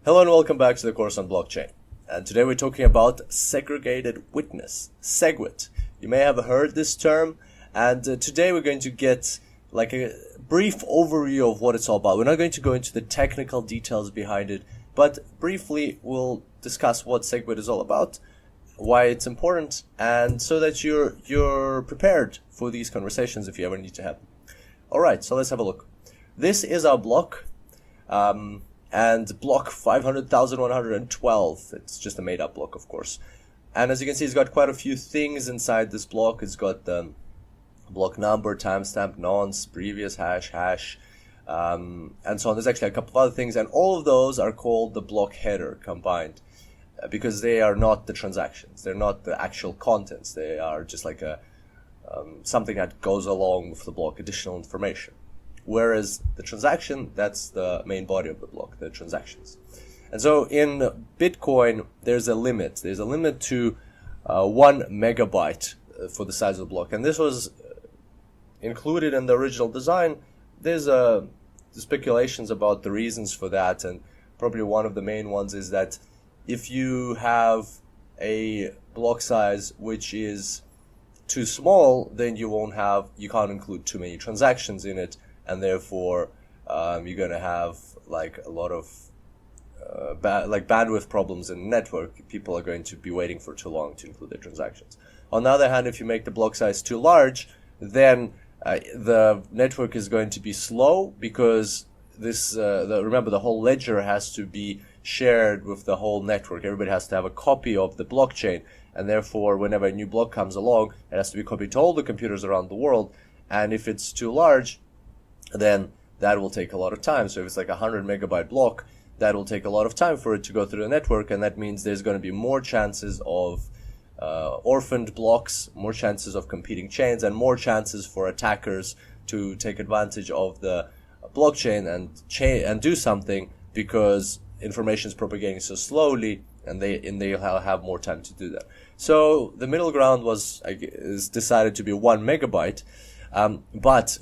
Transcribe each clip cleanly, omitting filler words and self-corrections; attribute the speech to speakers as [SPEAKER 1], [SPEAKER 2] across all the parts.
[SPEAKER 1] Hello and welcome back to the course on blockchain. And today we're talking about segregated witness, SegWit. You may have heard this term, and today we're going to get like a brief overview of what it's all about. We're not going to go into the technical details behind it, but briefly we'll discuss what SegWit is all about, why it's important, and so that you're prepared for these conversations if you ever need to have them. Alright, so let's have a look. This is our block. And block 500,112. It's just a made-up block, of course. And as you can see, it's got quite a few things inside this block. It's got the block number, timestamp, nonce, previous hash, and so on. There's actually a couple of other things, and all of those are called the block header combined, because they are not the transactions. They're not the actual contents. They are just like a something that goes along with the block, additional information. Whereas the transaction, that's the main body of the block, the transactions. And so in Bitcoin, there's a limit. There's a limit to 1 megabyte for the size of the block. And this was included in the original design. There's speculations about the reasons for that. And probably one of the main ones is that if you have a block size which is too small, then you can't include too many transactions in it. And therefore, you're going to have like a lot of bandwidth problems in the network. People are going to be waiting for too long to include their transactions. On the other hand, if you make the block size too large, then the network is going to be slow, because remember, the whole ledger has to be shared with the whole network. Everybody has to have a copy of the blockchain, and therefore, whenever a new block comes along, it has to be copied to all the computers around the world. And if it's too large, then that will take a lot of time. So if it's like 100 megabyte block, that will take a lot of time for it to go through the network, and that means there's going to be more chances of orphaned blocks, more chances of competing chains, and more chances for attackers to take advantage of the blockchain and do something, because information is propagating so slowly, and they'll have more time to do that. So the middle ground is decided to be 1 megabyte, but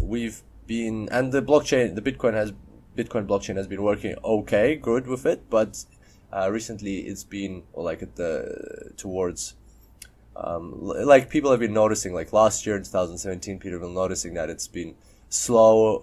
[SPEAKER 1] and the Bitcoin blockchain has been working good with it, but recently it's been towards people have been noticing, like last year in 2017, people have been noticing that it's been slow,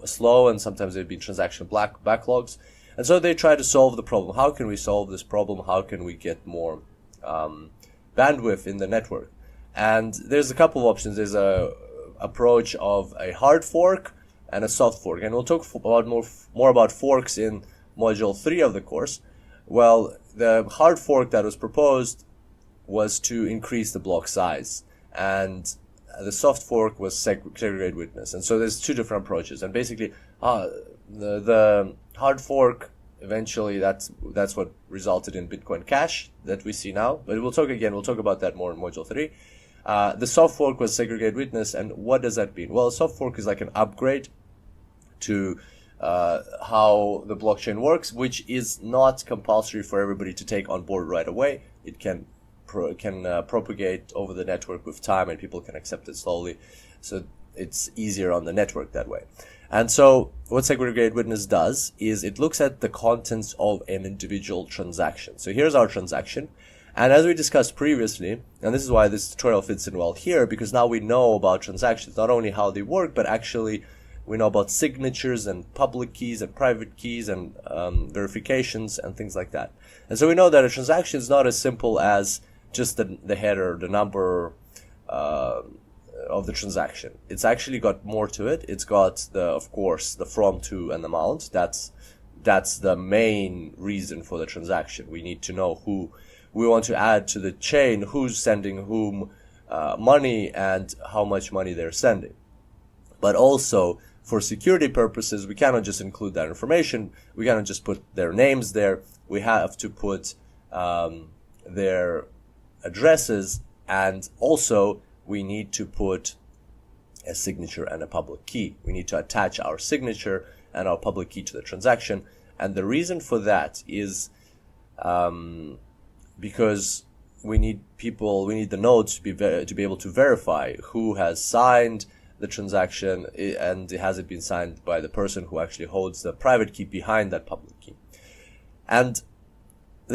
[SPEAKER 1] and sometimes there've been transaction backlogs, and so they try to solve the problem. How can we solve this problem? How can we get more bandwidth in the network? And there's a couple of options. There's a approach of a hard fork and a soft fork, and we'll talk about more about forks in module 3 of the course. Well, the hard fork that was proposed was to increase the block size, and the soft fork was segregated witness. And so there's two different approaches, and basically the hard fork, eventually that's what resulted in Bitcoin Cash that we see now, but we'll talk about that more in module 3. The soft fork was segregated witness, and what does that mean? Well, a soft fork is like an upgrade to how the blockchain works, which is not compulsory for everybody to take on board right away. It can propagate over the network with time, and people can accept it slowly, so it's easier on the network that way. And so what segregated witness does is it looks at the contents of an individual transaction. So here's our transaction. And as we discussed previously, and this is why this tutorial fits in well here, because now we know about transactions, not only how they work, but actually we know about signatures and public keys and private keys and verifications and things like that. And so we know that a transaction is not as simple as just the header, the number of the transaction. It's actually got more to it. It's got of course, the from, to, and amount. That's the main reason for the transaction. We need to know who we want to add to the chain, who's sending whom money, and how much money they're sending. But also, for security purposes, we cannot just include that information. We cannot just put their names there. We have to put their addresses, and also we need to put a signature and a public key. We need to attach our signature and our public key to the transaction. And the reason for that is because we need the nodes to be able to verify who has signed the transaction, and has it been signed by the person who actually holds the private key behind that public key. And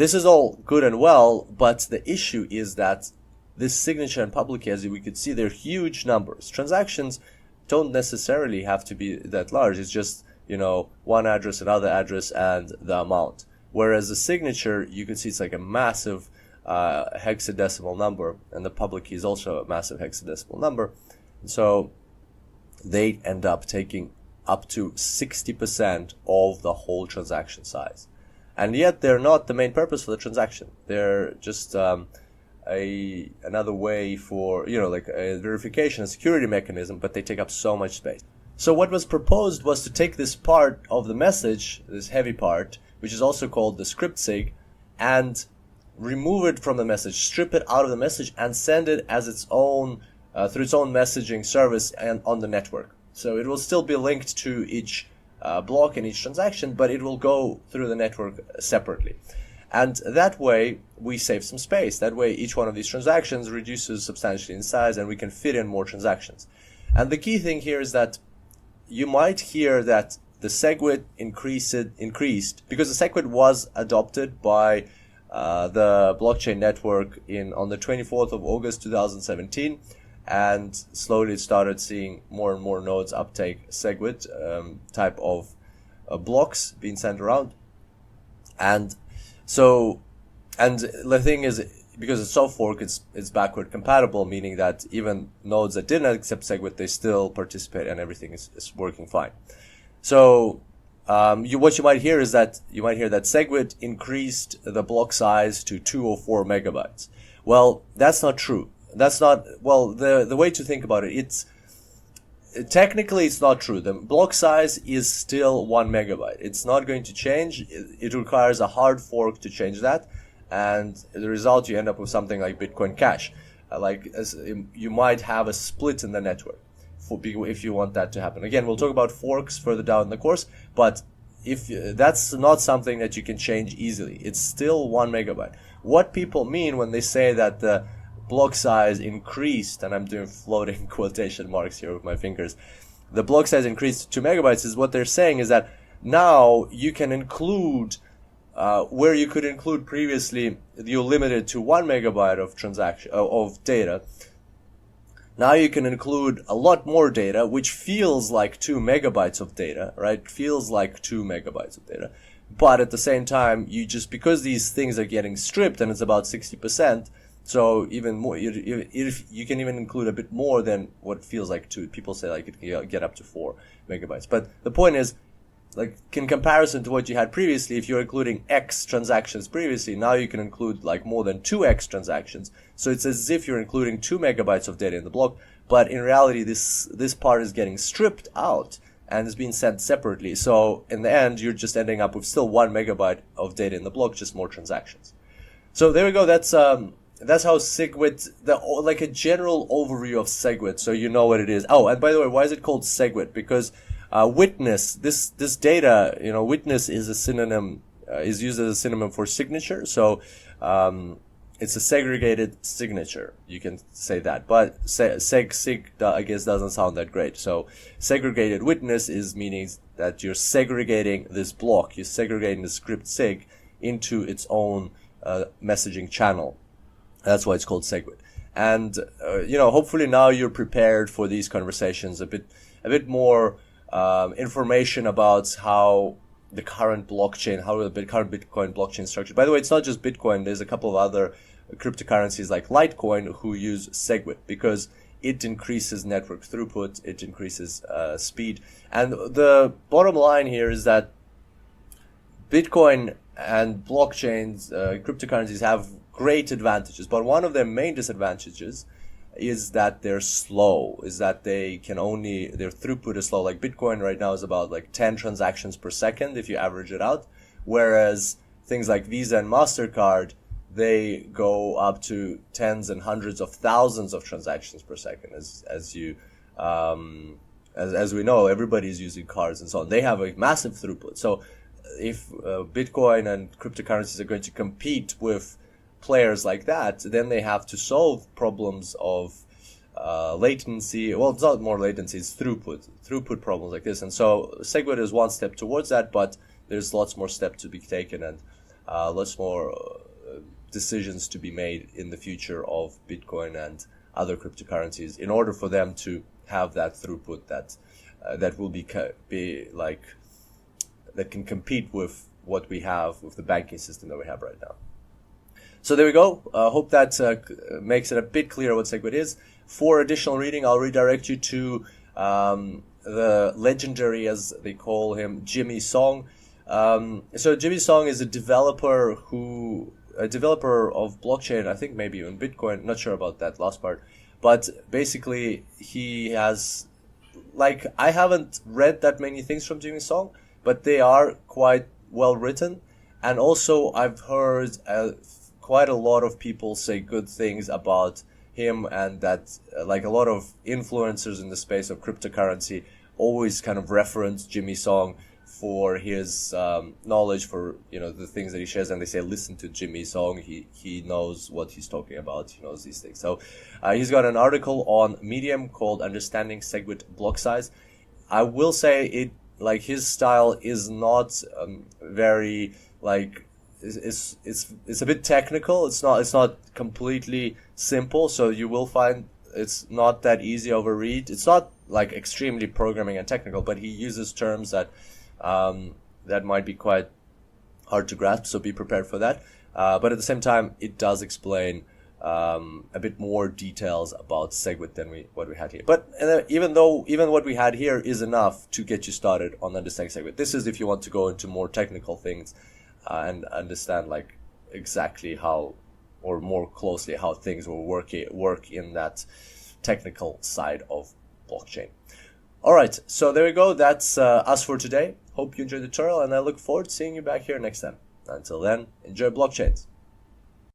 [SPEAKER 1] this is all good and well, but the issue is that this signature and public key, as we could see, they're huge numbers. Transactions don't necessarily have to be that large. It's just, one address, another address, and the amount. Whereas the signature, you can see it's like a massive hexadecimal number, and the public key is also a massive hexadecimal number. So they end up taking up to 60% of the whole transaction size. And yet they're not the main purpose for the transaction. They're just another way for, like a verification, a security mechanism, but they take up so much space. So what was proposed was to take this part of the message, this heavy part, which is also called the script sig, and remove it from the message, strip it out of the message, and send it as its own, through its own messaging service and on the network. So it will still be linked to each block and each transaction, but it will go through the network separately. And that way we save some space. That way each one of these transactions reduces substantially in size, and we can fit in more transactions. And the key thing here is that you might hear that the SegWit increased because the SegWit was adopted by the blockchain network on the 24th of August 2017, and slowly started seeing more and more nodes uptake SegWit type of blocks being sent around. And the thing is, because it's soft fork, it's backward compatible, meaning that even nodes that didn't accept SegWit, they still participate and everything is working fine. So what you might hear is that SegWit increased the block size to 204 megabytes. Well, that's not true. The way to think about it, technically it's not true. The block size is still 1 megabyte. It's not going to change. It requires a hard fork to change that, and the result, you end up with something like Bitcoin Cash. You might have a split in the network if you want that to happen. Again, we'll talk about forks further down in the course, but if that's not something that you can change easily, it's still 1 megabyte. What people mean when they say that the block size increased, and I'm doing floating quotation marks here with my fingers, the block size increased to 2 megabytes, is what they're saying is that now you can include, where you could include previously, you limited to 1 megabyte of data. Now you can include a lot more data, which feels like 2 megabytes of data, right? Feels like 2 megabytes of data. But at the same time, because these things are getting stripped, and it's about 60%, so even more, if you can even include a bit more than what feels like 2. People say like it can get up to 4 megabytes. But the point is, like, in comparison to what you had previously, if you're including X transactions previously, now you can include like more than 2X transactions. So it's as if you're including 2 megabytes of data in the block, but in reality, this part is getting stripped out and is being sent separately. So in the end, you're just ending up with still 1 megabyte of data in the block, just more transactions. So there we go. That's how SegWit, like a general overview of SegWit, so you know what it is. Oh, and by the way, why is it called SegWit? Because witness, this data, witness is a synonym, is used as a synonym for signature. So it's a segregated signature. You can say that, but sig I guess doesn't sound that great. So segregated witness meaning that you're segregating this block, you're segregating the script sig into its own messaging channel. That's why it's called SegWit. And hopefully now you're prepared for these conversations, a bit more information about how the current blockchain, how the current Bitcoin blockchain is structured. By the way, it's not just Bitcoin. There's a couple of other cryptocurrencies like Litecoin who use SegWit because it increases network throughput, it increases speed. And the bottom line here is that Bitcoin and blockchains, cryptocurrencies have great advantages, but one of their main disadvantages is that they're slow, is that their throughput is slow. Like Bitcoin right now is about like 10 transactions per second if you average it out, whereas things like Visa and MasterCard, they go up to tens and hundreds of thousands of transactions per second. As we know, everybody's using cards and so on. They have a massive throughput. So if Bitcoin and cryptocurrencies are going to compete with players like that, then they have to solve problems of latency. Well, it's not more latency, it's throughput problems like this. And so SegWit is one step towards that, but there's lots more steps to be taken. And lots more decisions to be made in the future of Bitcoin and other cryptocurrencies in order for them to have that throughput that will be like that can compete with what we have with the banking system that we have right now. So there we go. Hope that makes it a bit clearer what SegWit is. For additional reading, I'll redirect you to the legendary, as they call him, Jimmy Song. So Jimmy Song is a developer of blockchain, I think maybe even Bitcoin, not sure about that last part. But basically, he has, like, I haven't read that many things from Jimmy Song, but they are quite well written. And also, I've heard quite a lot of people say good things about him, and that like a lot of influencers in the space of cryptocurrency always kind of reference Jimmy Song for his knowledge, for the things that he shares, and they say listen to Jimmy Song. He knows what he's talking about. He knows these things. So he's got an article on Medium called "Understanding SegWit Block Size." I will say his style is not very it's a bit technical. It's not completely simple. So you will find it's not that easy over read. It's not like extremely programming and technical, but he uses terms that might be quite hard to grasp, so be prepared for that. But at the same time, it does explain a bit more details about SegWit than what we had here. But even what we had here is enough to get you started on understanding SegWit. This is if you want to go into more technical things and understand like exactly how, or more closely how things will work in that technical side of blockchain. All right, so there we go. That's us for today. Hope you enjoyed the tutorial, and I look forward to seeing you back here next time. Until then, enjoy blockchains.